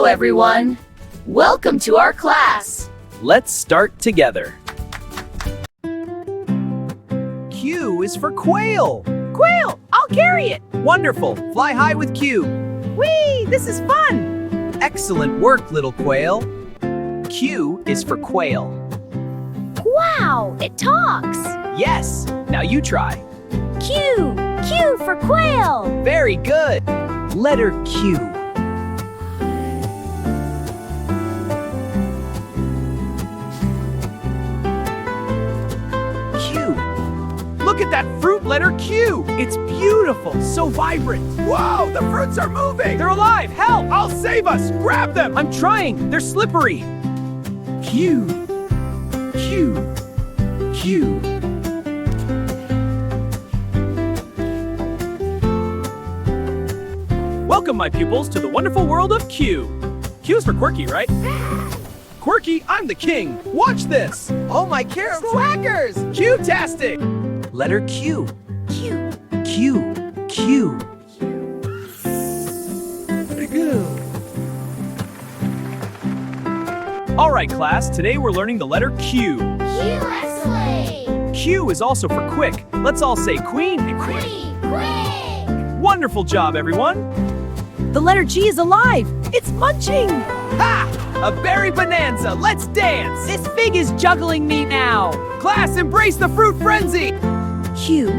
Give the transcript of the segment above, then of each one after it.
Hello, everyone. Welcome to our class. Let's start together. Q is for quail. Quail, I'll carry it. Wonderful. Fly high with Q. Whee, this is fun. Excellent work, little quail. Q is for quail. Wow, it talks. Yes. Now you try. Q, Q for quail. Very good. Letter Q. Q. Look at that fruit letter Q. It's beautiful, so vibrant. Whoa, the fruits are moving! They're alive, help! I'll save us! Grab them! I'm trying, they're slippery. Q. Q. Q. Welcome, my pupils, to the wonderful world of Q. Q is for quirky, right? Quirky, I'm the king. Watch this. Oh, my carrot whackers! Q-tastic. Letter Q. Q. Q. Q. All right, class, today we're learning the letter Q. Q-slay. Q is also for quick. Let's all say queen and quick. Quick. Wonderful job, everyone. The letter G is alive. It's munching. Ha! A berry bonanza. Let's dance. This fig is juggling me now. Class, embrace the fruit frenzy. Q.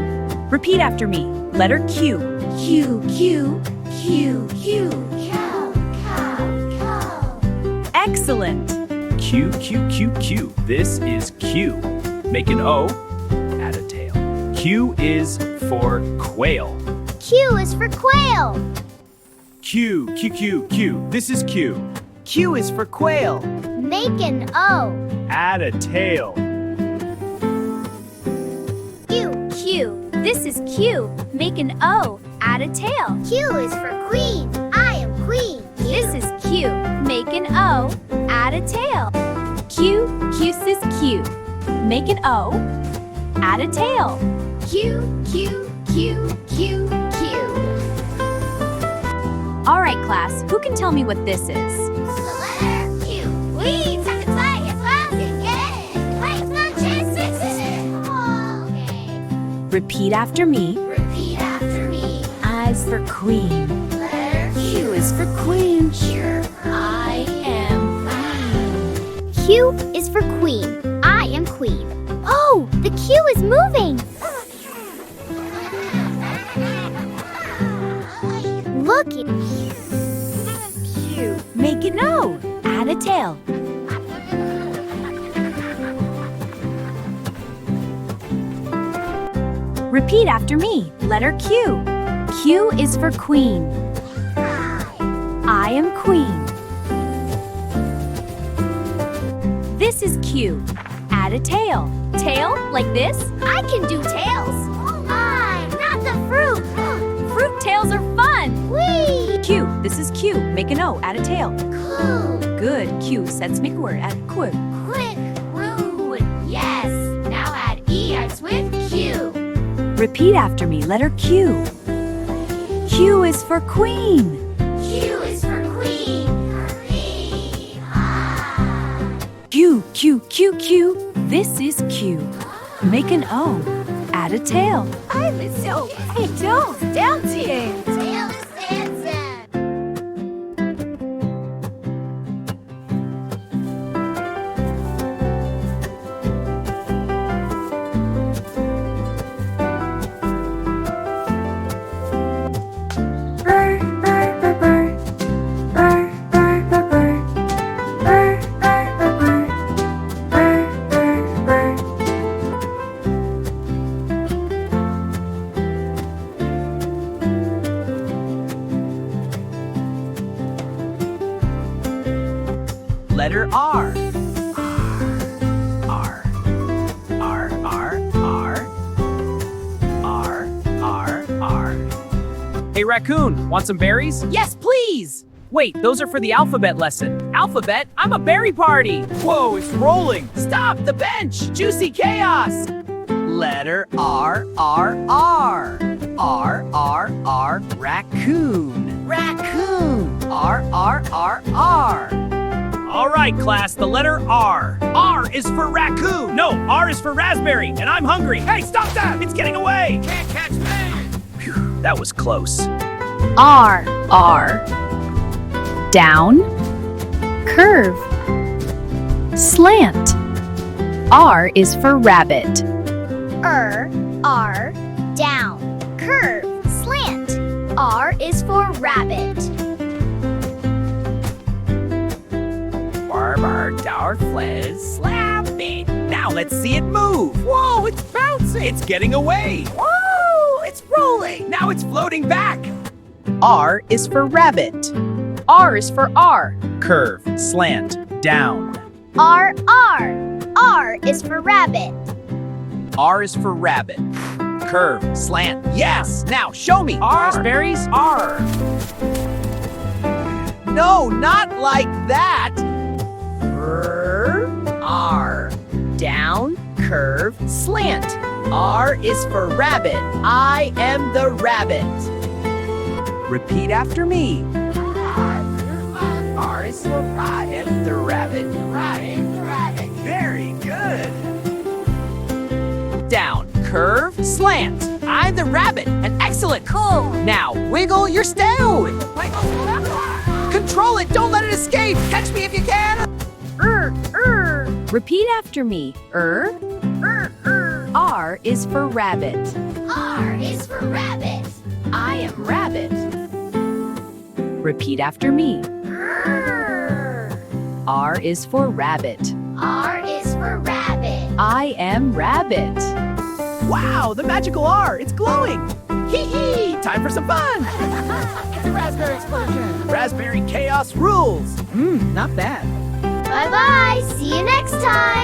Repeat after me. Letter Q. Q, Q, Q, Q. Cow, cow, cow. Excellent. Q, Q, Q, Q. This is Q. Make an O, add a tail. Q is for quail. Q is for quail. Q, Q, Q, Q. This is Q. Q is for quail. Make an O. Add a tail. Q, Q. This is Q. Make an O. Add a tail. Q is for queen. I am queen. This is Q. Make an O. Add a tail. Q. Q says Q. Make an O. Add a tail. Q, Q, Q, Q, Q. All right, class. Who can tell me what this is? The letter Q. We took a flight as well as get it. Wait, not chance fixes it. Okay. Repeat after me. Repeat after me. I is for queen. Letter Q is for queen. Sure. I am queen. Q is for queen. I am queen. Oh, the Q is moving. Look at Q. Make an O. Add a tail. Repeat after me. Letter Q. Q is for queen. I am queen. This is Q. Add a tail. Tail, like this? I can do tails. Oh my, not the fruit. Fruit tails are fun. Whee! Q. This is Q. Make an O. Add a tail. Cool. Good. Q. Let's make a word. Add Q. Quick, rude. Yes. Now add EX with Q. Repeat after me. Letter Q. Q is for queen. Q is for queen. Queen. Ah. Q, Q, Q, Q. This is Q. Make an O. Add a tail. I'm so Tails dancing. tail is dancing. Letter R. R. R. R. R. R. R. R. Hey, raccoon, want some berries? Yes, please. Wait, those are for the alphabet lesson. Alphabet? I'm a berry party. Whoa, it's rolling. Stop, the bench. Juicy chaos. Letter R. R. R. R. R. R. Raccoon. raccoon. R, R, R, R. All right, class, the letter R. R is for raccoon. No, R is for raspberry, and I'm hungry. Hey, stop that! It's getting away. Can't catch me. Phew, that was close. R. R. Down. Curve. Slant. R is for rabbit. R, down, curve, slant. R is for rabbit. Barber, Darfles, slap it. Now let's see it move. Whoa, it's bouncing. It's getting away. Whoa, it's rolling. Now it's floating back. R is for rabbit. R is for R. Curve, slant, down. R is for rabbit. R is for rabbit. Curve, slant. Yes, now show me. R. Raspberries, R. No, not like that. R. Down, curve, slant. R is for rabbit. I am the rabbit. Repeat after me. R is for I am the rabbit. Rabbit. Very good. Down, curve, slant. I'm the rabbit. And excellent. Cool. Now wiggle your tail. Control it. Don't let it escape. Catch me if you can. Repeat after me. R is for rabbit. R is for rabbit. I am rabbit. Repeat after me. R is for rabbit. R is for rabbit. I am rabbit. Wow, the magical R. It's glowing. Hee hee. Time for some fun. It's a raspberry explosion. Raspberry chaos rules. Not bad. Bye-bye. See you next time.